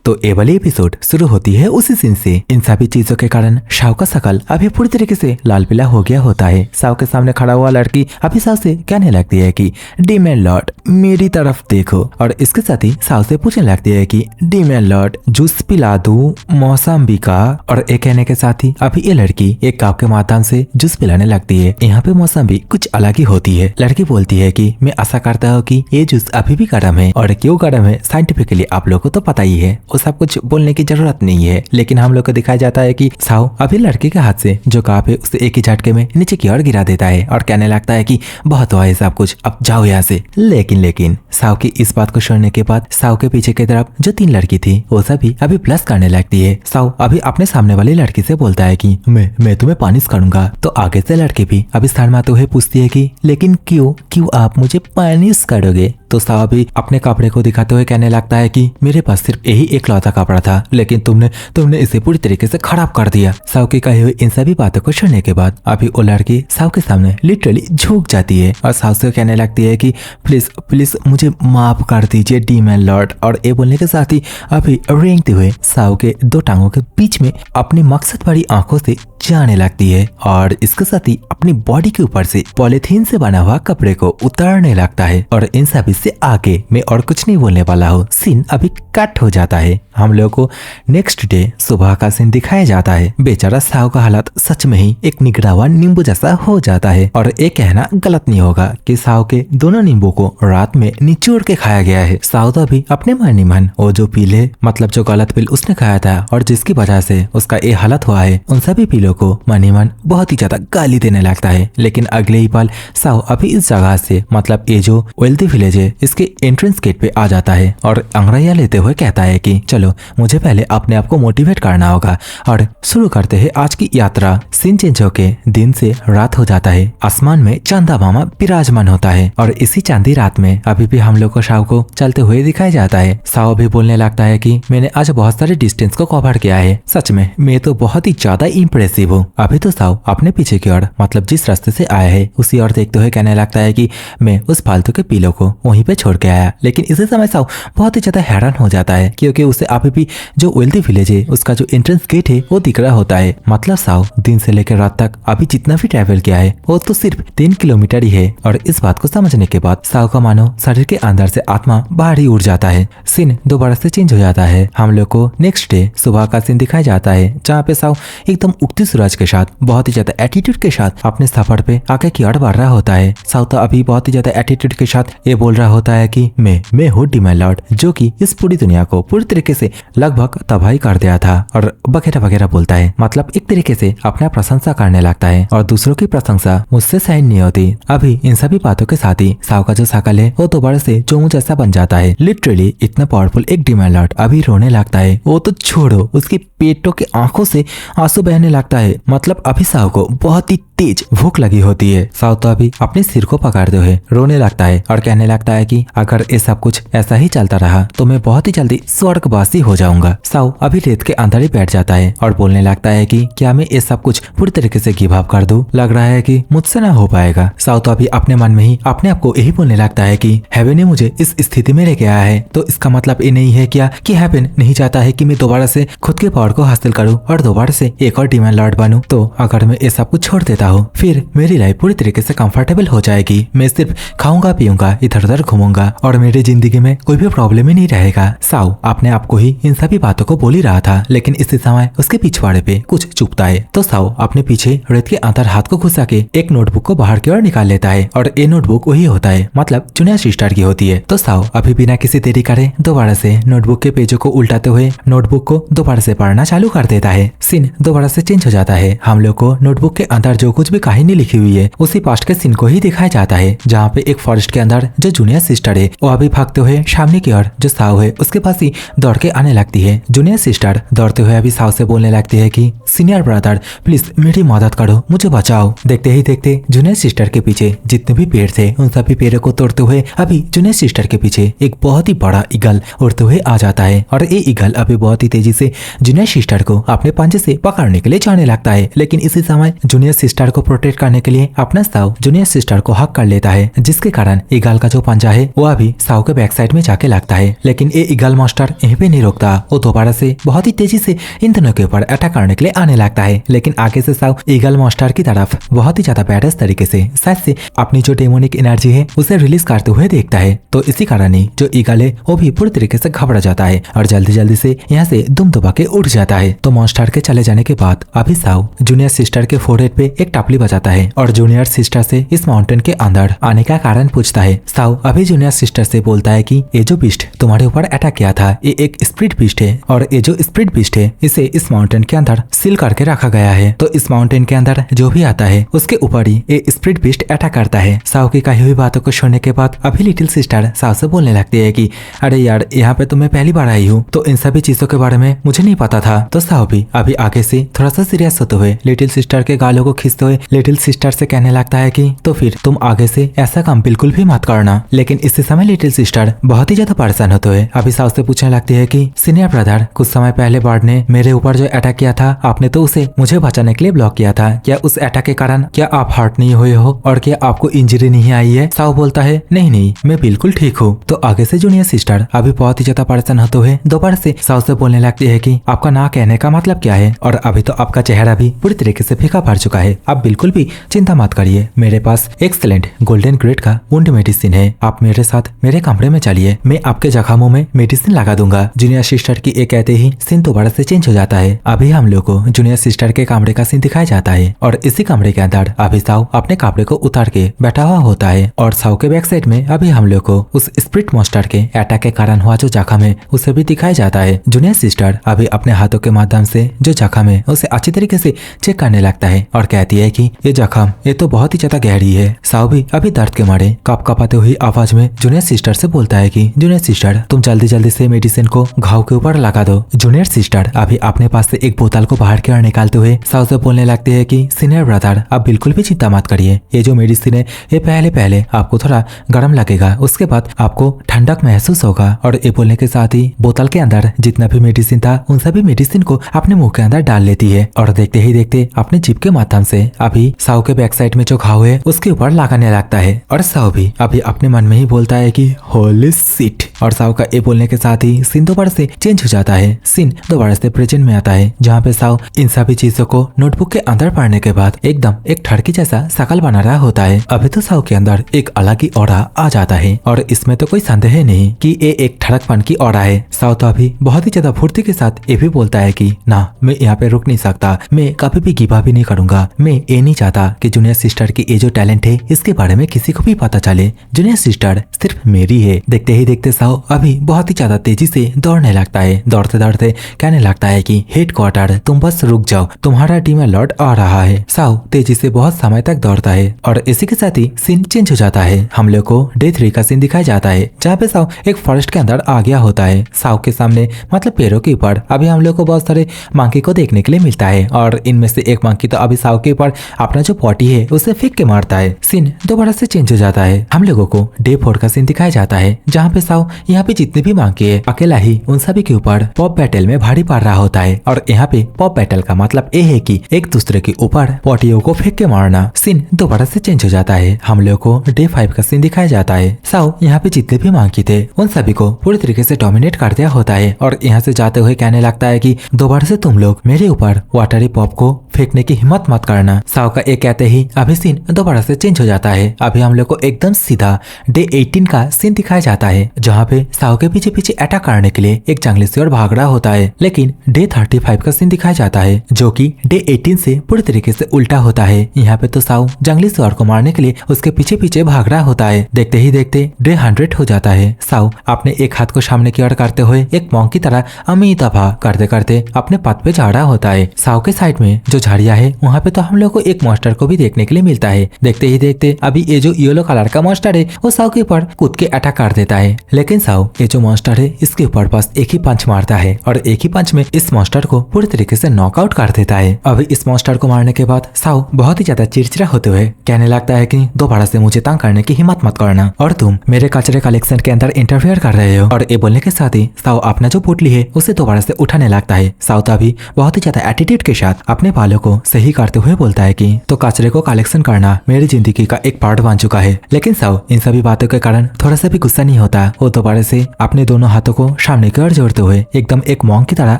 तो ये वाली एपिसोड शुरू होती है उसी सीन से। इन सभी चीजों के कारण शाव का शकल अभी पूरी तरीके से लाल पीला हो गया होता है। शाव के सामने खड़ा हुआ लड़की अभी शाव से कहने लगती है कि डीमन लॉर्ड मेरी तरफ देखो, और इसके साथ ही शाव से पूछने लगती है कि डीमन लॉर्ड जूस पिला दूं मौसम्बी का। और ये कहने के साथ ही अभी ये लड़की एक कप के माध्यम से जूस पिलाने लगती है। यहाँ पे मौसम्बी कुछ अलग ही होती है। लड़की बोलती है कि मैं आशा करता हूँ कि ये जूस अभी भी गर्म है, और क्यों गर्म है साइंटिफिकली आप लोगों को तो पता ही है, वो सब कुछ बोलने की जरूरत नहीं है। लेकिन हम लोग को दिखाया जाता है कि शाव अभी लड़के के हाथ से जो कप है उसे एक ही झटके में नीचे की ओर गिरा देता है और कहने लगता है कि बहुत हुआ है सब कुछ, अब जाओ यहाँ से। लेकिन शाव की इस बात को सुनने के बाद शाव के पीछे की तरफ जो 3 लड़की थी वो सभी अभी प्लस करने लगती है। शाव अभी अपने सामने वाली लड़की से बोलता है कि मैं तुम्हें पानिश करूंगा। तो आगे से लड़की भी अभी शर्माते हुए पूछती है कि लेकिन क्यों आप मुझे पानिश करोगे। तो शाव अभी अपने कपड़े को दिखाते हुए कहने लगता है कि मेरे पास सिर्फ यही एकलौता कपड़ा था, लेकिन तुमने इसे पूरी तरीके से खराब कर दिया। शाव की कही हुई इन सभी बातों को सुनने के बाद अभी वो लड़की शाव के सामने लिटरली झुक जाती है और शाव से कहने लगती है कि प्लीज मुझे माफ कर दीजिए डीमन लॉर्ड। और ये बोलने के साथ ही अभी रेंगते हुए शाव के 2 टांगों के बीच में अपनी मकसद भरी आंखों से जाने लगती है और इसके साथ ही अपनी बॉडी के ऊपर से पॉलिथीन से बना हुआ कपड़े को उतारने लगता है। और इन सभी से आगे मैं और कुछ नहीं बोलने वाला हूँ। सीन अभी कट हो जाता है। हम लोग को नेक्स्ट डे सुबह का सीन दिखाया जाता है। बेचारा शाव का हालत सच में ही एक निगड़ा हुआ नींबू जैसा हो जाता है। और ये कहना गलत नहीं होगा कि शाव के दोनों नींबू को रात में निचोड़ के खाया गया है। शाव तो अभी अपने मन ही मन वो जो पीले मतलब जो गलत पिल उसने खाया था और जिसकी वजह से उसका ये हालत हुआ है, उन सभी पिलों को मन ही मन बहुत ही ज्यादा गाली देने लगता है। लेकिन अगले ही पल शाव अभी इस जगह से मतलब ये जो वेल्थी विलेज है इसके एंट्रेंस गेट पे आ जाता है और अंग्रेया लेते हुए कहता है कि चलो मुझे पहले अपने आप को मोटिवेट करना होगा और शुरू करते हैं आज की यात्रा। सीन चेंज होके दिन से रात हो जाता है। आसमान में चांदा मामा विराजमान होता है और इसी चांदी रात में अभी भी हम लोग को शाव को चलते हुए दिखाया जाता है। शाव भी बोलने लगता है कि मैंने आज बहुत सारे डिस्टेंस को कवर किया है, सच में मैं तो बहुत ही ज्यादा इम्प्रेसिव हूँ। अभी तो शाव अपने पीछे की ओर मतलब जिस रास्ते से आया है उसी ओर देखते हुए कहने लगता है कि मैं उस फालतू के पिलो को वहीं पे छोड़ के आया। लेकिन इसी समय शाव बहुत ही ज्यादा हैरान हो जाता है क्योंकि उसे अभी भी जो वेल्थी विलेज है उसका जो एंट्रेंस गेट है वो दिख रहा होता है। मतलब शाव दिन से लेकर रात तक अभी जितना भी ट्रैवल किया है वो तो सिर्फ 3 किलोमीटर ही है। और इस बात को समझने के बाद शाव का मानो शरीर के अंदर से आत्मा बाहर ही उड़ जाता है। सीन दोबारा से चेंज हो जाता है। हम लोग को नेक्स्ट डे सुबह का सीन दिखाया जाता है जहाँ पे शाव एकदम उगती सूरज के साथ बहुत ही ज्यादा एटीट्यूड के साथ अपने सफर पे आगे की ओर बढ़ रहा होता है। शाव तो अभी बहुत ही ज्यादा एटीट्यूड के साथ ये बोल रहा होता है कि मैं हूँ डीमन लॉर्ड जो कि इस पूरी दुनिया को पूरी तरीके से लगभग तबाही कर दिया था और वगैरह वगैरह बोलता है। मतलब एक तरीके से अपना प्रशंसा करने लगता है और दूसरों की प्रशंसा मुझसे सहन नहीं होती। अभी इन सभी बातों के साथ ही शाव का जो शकल है वो दोबारा से चोमू जैसा बन जाता है। लिटरली इतना पावरफुल एक डीमन लॉर्ड अभी रोने लगता है। वो तो छोड़ो, उसकी पेटों के आंखों से आंसू बहने लगता है। मतलब अभी शाव को बहुत ही तेज भूख लगी होती है। शाव तो अभी अपने सिर को पकड़ते हुए रोने लगता है और कहने लगता है कि अगर ये सब कुछ ऐसा ही चलता रहा तो मैं बहुत ही जल्दी स्वर्गवासी हो जाऊंगा। शाव अभी रेत के अंदर ही बैठ जाता है और बोलने लगता है कि क्या मैं ये सब कुछ पूरी तरीके से गिव अप कर दूं? लग रहा है कि मुझसे ना हो पाएगा। शाव तो अभी अपने मन में ही अपने आप को यही बोलने लगता है कि हेवन ने मुझे इस स्थिति में लेके आया है तो इसका मतलब ये नहीं है क्या कि हेवन नहीं चाहता है कि मैं दोबारा से खुद के पावर को हासिल करूं और दोबारा से एक और डीमन लॉर्ड बनूं। तो अगर मैं ये सब कुछ छोड़ देता हूँ फिर मेरी लाइफ पूरी तरीके से कंफर्टेबल हो जाएगी। मैं सिर्फ खाऊंगा पीऊंगा इधर उधर घूमूंगा और मेरी जिंदगी में कोई भी प्रॉब्लम ही नहीं रहेगा। शाव अपने आप को ही इन सभी बातों को बोल ही रहा था लेकिन इसी समय उसके पिछवाड़े पे कुछ चुभता है। तो शाव अपने पीछे रेत के अंदर हाथ को घुसा के एक नोटबुक को बाहर की ओर निकाल लेता है और ये नोटबुक वही होता है मतलब जूनियर सिस्टर की होती है। तो शाव अभी बिना किसी देरी करे दोबारा से नोटबुक के पेजों को उल्टाते हुए नोटबुक को दोबारा से पढ़ना चालू कर देता है। सीन दोबारा से चेंज हो जाता है। हम लोग को नोटबुक के अंदर जो कुछ भी कहानी लिखी हुई है उसी पास्ट के सीन को ही दिखाया जाता है जहाँ पे एक फॉरेस्ट के अंदर जो जूनियर सिस्टर है वो अभी भागते हुए सामने की ओर जो शाव है उसके पास ही दौड़ के आने लगती है। जूनियर सिस्टर दौड़ते हुए अभी शाव से बोलने लगती है कि सीनियर ब्रदर प्लीज मेरी मदद करो, मुझे बचाओ। देखते ही देखते जूनियर सिस्टर के पीछे जितने भी पेड़ थे उन सभी पेड़ों को तोड़ते हुए अभी जूनियर सिस्टर के पीछे एक बहुत ही बड़ा ईगल उड़ते हुए आ जाता है और ये ईगल अभी बहुत ही तेजी से जूनियर सिस्टर को अपने पंजे से पकड़ने के लिए जाने लगता है। लेकिन इसी समय जूनियर सिस्टर सिस्टर को प्रोटेक्ट करने के लिए अपना साव जूनियर सिस्टर को हक कर लेता है, जिसके कारण ईगल का जो पंजा है वो अभी साव के बैक साइड में जाके लगता है। लेकिन ये ईगल मॉन्स्टर यहीं पे नहीं रोकता, वो दोबारा से बहुत ही तेजी से इन दोनों के ऊपर अटैक करने के लिए आने लगता है। लेकिन आगे से साव ईगल मॉन्स्टर की तरफ बहुत ही ज्यादा बैडस तरीके से शायद से अपनी जो डेमोनिक एनर्जी है उसे रिलीज करते हुए देखता है। तो इसी कारण ही जो ईगल है वो भी पूरी तरीके से घबरा जाता है और जल्दी जल्दी से यहाँ से दुम दबा के उठ जाता है। तो मॉन्स्टर के चले जाने के बाद अभी साव जूनियर सिस्टर के फोरहेड पे एक टपली बजाता है और जूनियर सिस्टर से इस माउंटेन के अंदर आने का कारण पूछता है। साव अभी जूनियर सिस्टर से बोलता है कि ये जो बीस्ट तुम्हारे ऊपर अटैक किया था ये एक स्प्रिट बीस्ट है और ये जो स्प्रिट बीस्ट है इसे इस माउंटेन के अंदर सील करके रखा गया है। तो इस माउंटेन के अंदर जो भी आता है उसके ऊपर ही ये स्प्रिट बीस्ट अटैक करता है। साव की कही हुई बातों को सुनने के बाद अभी लिटिल सिस्टर साव से बोलने लगती है कि अरे यार यहाँ पे तो मैं पहली बार आई हूँ, तो इन सभी चीजों के बारे में मुझे नहीं पता था। तो साव भी अभी आगे से थोड़ा सा सीरियस होते हुए लिटिल सिस्टर के गालों को खींचते हुए लिटिल सिस्टर से कहने लगता है कि तो फिर तुम आगे से ऐसा काम बिल्कुल भी मत करना। लेकिन इसी समय लिटिल सिस्टर बहुत ही ज्यादा परेशान होते हुए अभी साव से पूछने लगती है कि सीनियर ब्रदर कुछ समय पहले बर्ड ने मेरे ऊपर जो अटैक किया था आपने तो उसे मुझे बचाने के लिए ब्लॉक किया था, क्या उस अटैक के कारण क्या आप हर्ट नहीं हुए हो और क्या आपको इंजरी नहीं आई है? साव बोलता है नहीं नहीं मैं बिल्कुल ठीक हूँ। तो आगे से जूनियर सिस्टर अभी बहुत ही ज्यादा परेशान होते हुए दोबारा से साव से बोलने लगती है कि आपका ना कहने का मतलब क्या है और अभी तो आपका चेहरा भी पूरी तरीके से फीका पड़ चुका है, आप बिल्कुल भी चिंता मत करिए, मेरे पास एक्सीलेंट गोल्डन ग्रेड का वुंड मेडिसिन है, आप मेरे साथ मेरे कमरे में चलिए, मैं आपके जख्मों में मेडिसिन लगा दूंगा। जूनियर सिस्टर की ये कहते ही सीन दोबारा से चेंज हो जाता है। अभी हम लोग को जूनियर सिस्टर के कमरे का सीन दिखाया जाता है और इसी कमरे के अंदर अभी साव अपने कपड़े को उतार के बैठा हुआ होता है और साव के बैक साइड में अभी हम लोग को उस स्प्रिट मॉन्स्टर के अटैक के कारण हुआ जो जख्म है उसे भी दिखाया जाता है। जूनियर सिस्टर अभी अपने हाथों के माध्यम से जो जख्म है उसे अच्छी तरीके से चेक करने लगता है और कहती है कि ये जख्म ये तो बहुत ही ज्यादा गहरी है। साव भी अभी दर्द के मारे कप कपाते हुई आवाज में जूनियर सिस्टर से बोलता है कि जूनियर सिस्टर तुम जल्दी जल्दी से मेडिसिन को घाव के ऊपर लगा दो। जूनियर सिस्टर अभी अपने पास से एक बोतल को बाहर की ओर निकालते हुए साव से बोलने लगते हैं कि सीनियर ब्रदर आप बिल्कुल भी चिंता मत करिए, ये जो मेडिसिन है ये पहले आपको थोड़ा गर्म लगेगा, उसके बाद आपको ठंडक महसूस होगा। और ये बोलने के साथ ही बोतल के अंदर जितना भी मेडिसिन था उन सभी मेडिसिन को अपने मुंह के अंदर डाल लेती है और देखते ही देखते अपने जीभ के माध्यम से अभी साव के बैक साइड में जो घाव है उसके ऊपर लगाने लगता है। और साव भी अभी अपने मन में ही बोलता है कि होली शिट। और साव का ये बोलने के साथ ही सीन दोबारा से चेंज हो जाता है। सीन दोबारा से प्रेजेंट में आता है जहाँ पे साव इन सभी चीजों को नोटबुक के अंदर पढ़ने के बाद एकदम एक ठड़की जैसा शकल बना रहा होता है। अभी तो साव के अंदर एक अलग ही ऑरा आ जाता है और इसमें तो कोई संदेह नहीं कि ये एक ठड़कपन की ऑरा है। साव तो अभी बहुत ही ज्यादा फुर्ती के साथ ये भी बोलता है कि ना मैं यहाँ पे रुक नहीं सकता, मैं कभी भी गिव अप भी नहीं करूंगा, मैं ये नहीं चाहता कि जूनियर सिस्टर की ये जो टैलेंट है इसके बारे में किसी को भी पता चले, जूनियर सिस्टर सिर्फ मेरी है। देखते ही देखते साव अभी बहुत ही ज्यादा तेजी से दौड़ने लगता है। दौड़ते दौड़ते कहने लगता है कि हेडक्वार्टर तुम बस रुक जाओ, तुम्हारा डीमन लॉर्ड आ रहा है। साव तेजी से बहुत समय तक दौड़ता है और इसी के साथ ही सीन चेंज हो जाता है। हम लोग को डे 3 का सीन दिखाया जाता है जहाँ पे साव एक फॉरेस्ट के अंदर आ गया होता है। साव के सामने मतलब पैरों के ऊपर अभी हम लोग को बहुत सारे मंकी को देखने के लिए मिलता है और इनमें से एक मंकी तो अभी साव के ऊपर अपना जो पॉटी है उसे फेंक के मारता है। सीन दोबारा से चेंज हो जाता है। हम लोगों को डे 4 का सीन दिखाया जाता है जहाँ पे साव यहाँ पे जितने भी मंकी है अकेला ही उन सभी के ऊपर पॉप बैटल में भारी पड़ रहा होता है। और यहाँ पे पॉप बैटल का मतलब ये है कि एक दूसरे के ऊपर पॉटियों को फेंक के मारना। सीन दोबारा से चेंज हो जाता है। हम लोग को डे 5 का सीन दिखाया जाता है। साव यहाँ पे जितने भी मंकी थे उन सभी को पूरी तरीके से डोमिनेट कर दिया होता है और यहाँ से जाते हुए कहने लगता है कि दोबारा से तुम लोग मेरे ऊपर वाटरी पॉप को फेंकने की हिम्मत मत करना। साव का एक कहते ही अभी सीन दोबारा से चेंज हो जाता है। अभी हम लोग को एकदम सीधा डे 18 का सीन दिखाया जाता है जहाँ पे साव के पीछे पीछे अटैक करने के लिए एक जंगली सुअर भाग रहा होता है। लेकिन डे 35 का सीन दिखाया जाता है जो कि डे 18 से पूरी तरीके से उल्टा होता है। यहाँ पे तो साव जंगली सुअर को मारने के लिए उसके पीछे पीछे भाग रहा होता है। देखते ही देखते डे 100 हो जाता है। साव अपने एक हाथ को सामने की ओर करते हुए एक मॉन्क की तरह अमीता भाग करते करते अपने पथ पे जा रहा होता है। साव के साइड में जो झाड़ियां है वहाँ पे तो हम लोग को एक मॉन्स्टर को भी देखने के लिए मिलता है। देखते ही देखते अभी ये जो येलो कलर का मॉन्स्टर है वो साव के ऊपर कूद के अटैक कर देता है। लेकिन साव ये जो मॉन्स्टर है इसके ऊपर बस एक ही पंच मारता है और एक ही पंच में इस मॉन्स्टर को पूरी तरीके से नॉकआउट कर देता है। अभी इस मॉन्स्टर को मारने के बाद साव बहुत ही ज्यादा चिड़चिड़ा होते हुए कहने लगता है कि दोबारा से मुझे तंग करने की हिम्मत मत करना और तुम मेरे कचरे कलेक्शन के अंदर इंटरफेयर कर रहे हो। और ये बोलने के साथ ही साव अपना जो पोटली है उसे दोबारा से उठाने लगता है। साव तो अभी बहुत ही ज्यादा एटीट्यूड के साथ अपने बालों बालों को सही करते हुए बोलता है कि तो कचरे को कलेक्शन करना मेरी जिंदगी का एक पार्ट बन चुका है। लेकिन साओ इन सभी बातों के कारण थोड़ा सा भी गुस्सा नहीं होता। वो दोबारा से अपने दोनों हाथों को सामने की ओर जोड़ते हुए एकदम एक मॉन्क की तरह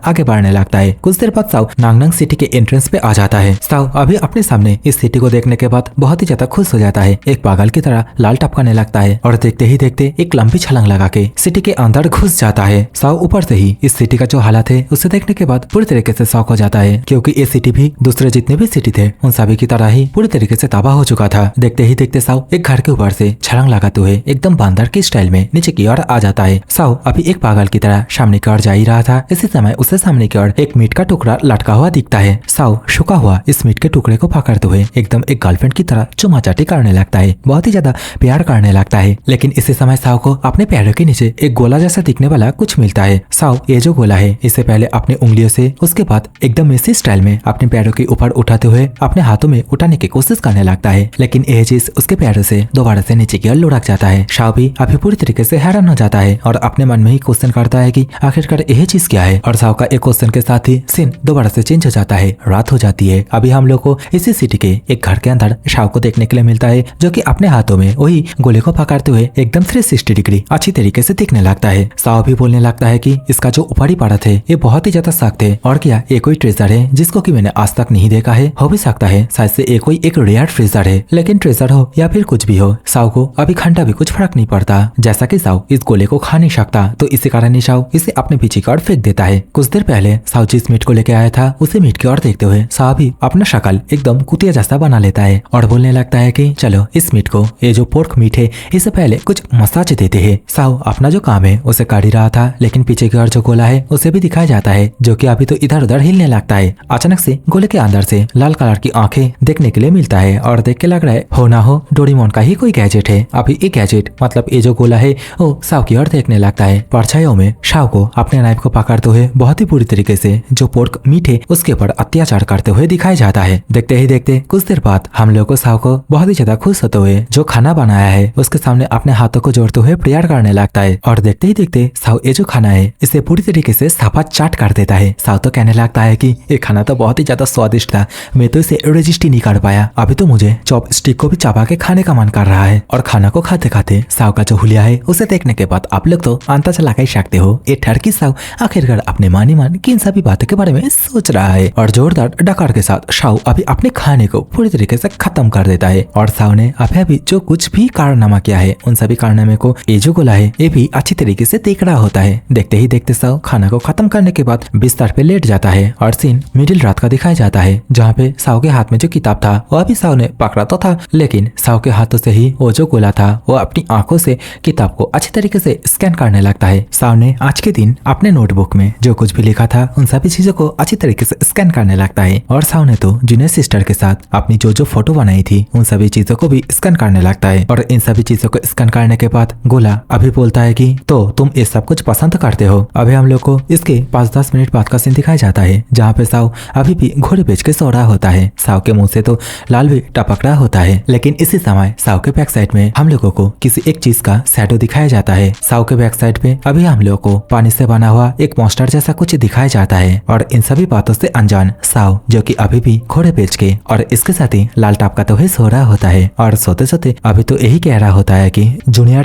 आगे बढ़ने लगता है। कुछ देर बाद साओ नांगनांग सिटी के एंट्रेंस पे आ जाता है। साओ अभी अपने सामने इस सिटी को देखने के बाद बहुत ही ज्यादा खुश हो जाता है। एक पागल की तरह लाल टपकाने लगता है और देखते ही देखते एक लंबी छलांग लगा के सिटी के अंदर घुस जाता है। साओ ऊपर से ही इस सिटी का जो हालत है उसे देखने के बाद पूरी तरीके से शॉक हो जाता है, क्योंकि ये सिटी भी दूसरे जितने भी सिटी थे उन सभी की तरह ही पूरी तरीके से तबाह हो चुका था। देखते ही देखते साओ एक घर के ऊपर से छलांग लगाते हुए एकदम बंदर के स्टाइल में नीचे की ओर आ जाता है। साओ अभी एक पागल की तरह सामने की ओर जा ही रहा था। इसी समय उसे सामने की ओर एक मीट का टुकड़ा लटका हुआ दिखता है। साओ शुका हुआ इस मीट के टुकड़े को पकड़ते हुए एकदम एक गर्लफ्रेंड की तरह चुमाचाटी करने लगता है, बहुत ही ज्यादा प्यार करने लगता है। लेकिन इसी समय साओ को अपने पैरों के नीचे एक गोला जैसा दिखने वाला कुछ मिलता है। साओ ये जो गोला है इससे पहले अपनी उंगलियों से, उसके बाद एकदम इसी स्टाइल में अपने पैरों के ऊपर उठाते हुए अपने हाथों में उठाने की कोशिश करने लगता है। लेकिन यह चीज उसके पैरों से दोबारा से नीचे की ओर लुढ़क जाता है। साओ भी अभी पूरी तरीके से हैरान हो जाता है और अपने मन में ही क्वेश्चन करता है कि आखिरकार यह चीज क्या है। और साओ का एक क्वेश्चन के साथ ही सीन दोबारा से चेंज हो जाता है। रात हो जाती है। अभी हम लोग को इसी सिटी के एक घर के अंदर साओ को देखने के लिए मिलता है, जो कि अपने हाथों में वही गोले को पकड़ते हुए एकदम 360 डिग्री अच्छी तरीके से दिखने लगता है। साओ भी बोलने लगता है कि इसका जो ऊपरी परत है ये बहुत ही ज्यादा सख्त है, और क्या ये कोई ट्रेजर है जिसको कि मैंने आज तक नहीं देखा है। हो भी सकता है शायद से ये कोई एक रेयर ट्रेजर है, लेकिन ट्रेजर हो या फिर कुछ भी हो, साओ को अभी घंटा भी कुछ फर्क नहीं पड़ता। जैसा कि साओ इस गोले को खा नहीं सकता तो इसी कारण ही साओ इसे अपने पीछे की ओर फेंक देता है। कुछ देर पहले साओ जिस मीट को लेके आया था उसे मीट की ओर देखते हुए साओ भी अपना शक्ल एकदम कुतिया जैसा बना लेता है और बोलने लगता है कि चलो इस मीट को, ये जो पोर्क मीट है, इससे पहले कुछ मसाज देते हैं। साओ अपना जो काम है उसे कर ही रहा था, लेकिन पीछे की ओर जो गोला है उसे भी दिखाया जाता है, जो कि अभी तो इधर उधर हिलने लगता है। अचानक से गोले के अंदर से लाल कलर की आंखें देखने के लिए मिलता है और देख के लग रहा है हो ना हो डोरेमोन का ही कोई गैजेट है। अभी ये गैजेट मतलब ये जो गोला है वो साओ की ओर देखने लगता है। परछाइयों में साओ को अपने नाइफ को पकड़ते हुए बहुत ही बुरी तरीके से जो पोर्क मीट है उसके ऊपर अत्याचार करते हुए दिखाया जाता है। देखते ही देखते कुछ देर बाद हम लोग को साओ को बहुत ही ज्यादा खुश होते हुए जो खाना बनाया है उसके सामने अपने हाथों को जोड़ते हुए प्रेयर करने लगता है। और देखते ही देखते साओ ये जो खाना है इसे पूरी तरीके से साफा चाट कर देता है। साओ तो कहने लगता है कि ये खाना तो बहुत ही ज्यादा स्वादिष्ट था, मैं तो इसे रेजिस्ट ही नहीं कर पाया, अभी तो मुझे चॉप स्टिक को भी चबा के खाने का मन कर रहा है। और खाना को खाते खाते साओ का जो हुलिया है उसे देखने के बाद आप लोग तो अंदाजा लगा ही सकते हो ये ठरकी साओ आखिरकार अपने मानी मान किन सभी बातों के बारे में सोच रहा है। और जोरदार डकार के साथ साओ अभी अपने खाने को पूरी तरीके से खत्म कर देता है। और साओ ने अभी जो कुछ भी कारनामा किया है उन सभी कारनामे को ये जो गोला है ये भी अच्छी तरीके से देख रहा होता है। देखते ही देखते साओ खाना को खत्म करने के बाद बिस्तर पे लेट जाता है और सीन मिडिल रात का दिखाया जाता है, जहाँ पे साओ के हाथ में जो किताब था वो अभी साओ ने पकड़ा तो था, लेकिन साओ के हाथों से ही वो जो गोला था वो अपनी आंखों से किताब को अच्छी तरीके से स्कैन करने लगता है। साओ ने आज के दिन अपने नोटबुक में जो कुछ भी लिखा था उन सभी चीजों को अच्छी तरीके से स्कैन करने लगता है। और साओ ने तो जूनियर सिस्टर के साथ अपनी जो फोटो बनाई थी उन सभी चीजों को भी स्कैन करने लगता है। और इन सभी चीजों को स्कैन करने के बाद गोला अभी बोलता है कि तो तुम ये सब कुछ पसंद करते हो। अभी हम लोग को इसके 5-10 मिनट बाद का सीन दिखाया जाता है, जहाँ पे साओ अभी भी घोड़े बेच के सो रहा होता है। साओ के मुंह से तो लाल भी टपक रहा होता है, लेकिन इसी समय साओ के बैक साइड में हम लोगों को किसी एक चीज का शैडो दिखाया जाता है। साओ के बैक साइड पे अभी हम लोग को पानी से बना हुआ एक मॉन्स्टर जैसा कुछ दिखाया जाता है। और इन सभी बातों से अनजान साओ, जो कि अभी भी घोड़े बेच के और इसके साथ ही लाल टपकाते हुए सो रहा होता है। और सोते सोते अभी तो यही कह रहा होता है कि जूनियर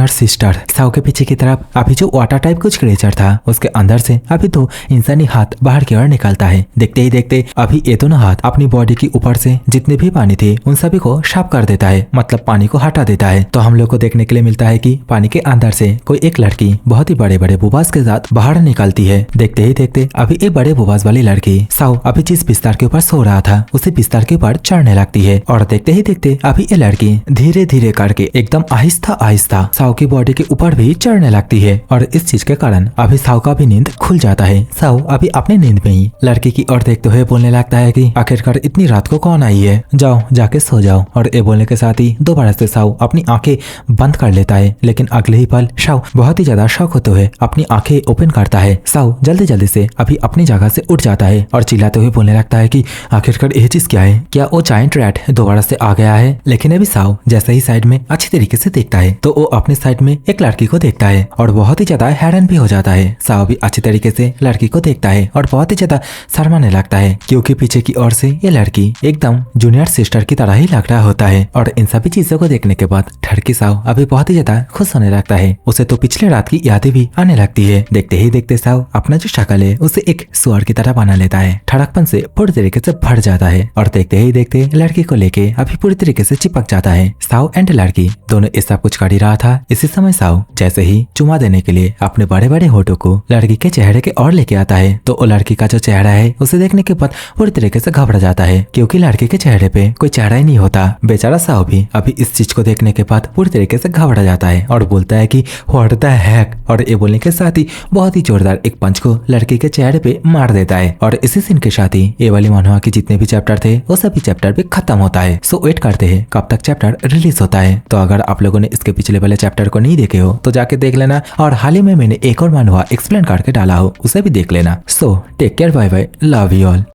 सिस्टर। साओ के पीछे की तरफ अभी जो वाटर टाइप कुछ क्रिएचर था उसके अंदर से अभी तो इंसानी हाथ बाहर की ओर निकलता है। देखते ही देखते अभी ये दोनों हाथ अपनी बॉडी के ऊपर से जितने भी पानी थे उन सभी को साफ कर देता है, मतलब पानी को हटा देता है। तो हम लोग को देखने के लिए मिलता है कि पानी के अंदर से कोई एक लड़की बहुत ही बड़े बड़े बुबास के साथ बाहर निकलती है। देखते ही देखते अभी एक बड़े बुबास वाली लड़की साओ अभी जिस बिस्तर के ऊपर सो रहा था उसे बिस्तर के ऊपर चढ़ने लगती है। और देखते ही देखते अभी ये लड़की धीरे धीरे करके एकदम आहिस्ता आहिस्ता साओ की बॉडी के ऊपर भी चढ़ने लगती है। और इस चीज के कारण अभी साओ का भी नींद खुल जाता है। साओ अभी अपने नींद में ही लड़की की ओर देखते हुए बोलने लगता है कि आखिरकार इतनी रात को कौन आई है, जाओ जाके सो जाओ। और ये बोलने के साथ ही दोबारा से साओ अपनी आंखें बंद कर लेता है, लेकिन अगले ही पल साओ बहुत ही ज्यादा शौक होते हुए अपनी आंखें ओपन करता है। साओ जल्दी जल्दी से अभी अपनी जगह से उठ जाता है और चिल्लाते हुए बोलने लगता है कि आखिरकार ये चीज क्या है, क्या वो जायंट रैट दोबारा से आ गया है। लेकिन अभी साओ जैसे ही साइड में अच्छी तरीके से देखता है तो वो अपने साइड में एक लड़की को देखता है और बहुत ही ज्यादा हैरान भी हो जाता है। साओ भी अच्छी तरीके से लड़की को देखता है और बहुत ही ज्यादा शर्माने होने लगता है क्योंकि पीछे की ओर से ये लड़की एकदम जूनियर सिस्टर की तरह ही लग रहा होता है। और इन सभी चीजों को देखने के बाद ठरकी साव अभी बहुत ही ज्यादा खुश होने लगता है। उसे तो पिछले रात की यादें भी आने लगती है। देखते ही देखते साव अपना जो शक्ल है उसे एक सुअर की तरह बना लेता है। ठड़कपन से पूरी तरीके से भर जाता है और देखते ही देखते लड़की को लेके अभी पूरी तरीके से चिपक जाता है। साव एंड लड़की दोनों ये सब कुछ कर ही रहा था। इसी समय साव जैसे ही चुमा देने के लिए अपने बड़े बड़े होठों को लड़की के चेहरे के और लेके आता है तो वो लड़की का जो चेहरा है उसे देखने के बाद पूरी तरीके से घबरा जाता है क्योंकि लड़के के चेहरे पे कोई चेहरा ही नहीं होता। बेचारा साव भी अभी इस चीज को देखने के बाद पूरी तरीके से घबरा जाता है और बोलता है कि व्हाट द हेक, और ये बोलने के साथ ही बहुत ही जोरदार एक पंच को लड़के के चेहरे पे मार देता है। और इसी सीन के साथ ही ये वाली मनहुआ के जितने भी चैप्टर थे वो सभी चैप्टर भी खत्म होता है। सो वेट करते हैं कब तक चैप्टर रिलीज होता है। तो अगर आप लोगों ने इसके पिछले वाले चैप्टर को नहीं देखे हो तो जाके देख लेना, और हाल ही में मैंने एक और मनहुआ एक्सप्लेन करके डाला हो उसे भी देख लेना। So take care, bye bye, love you all.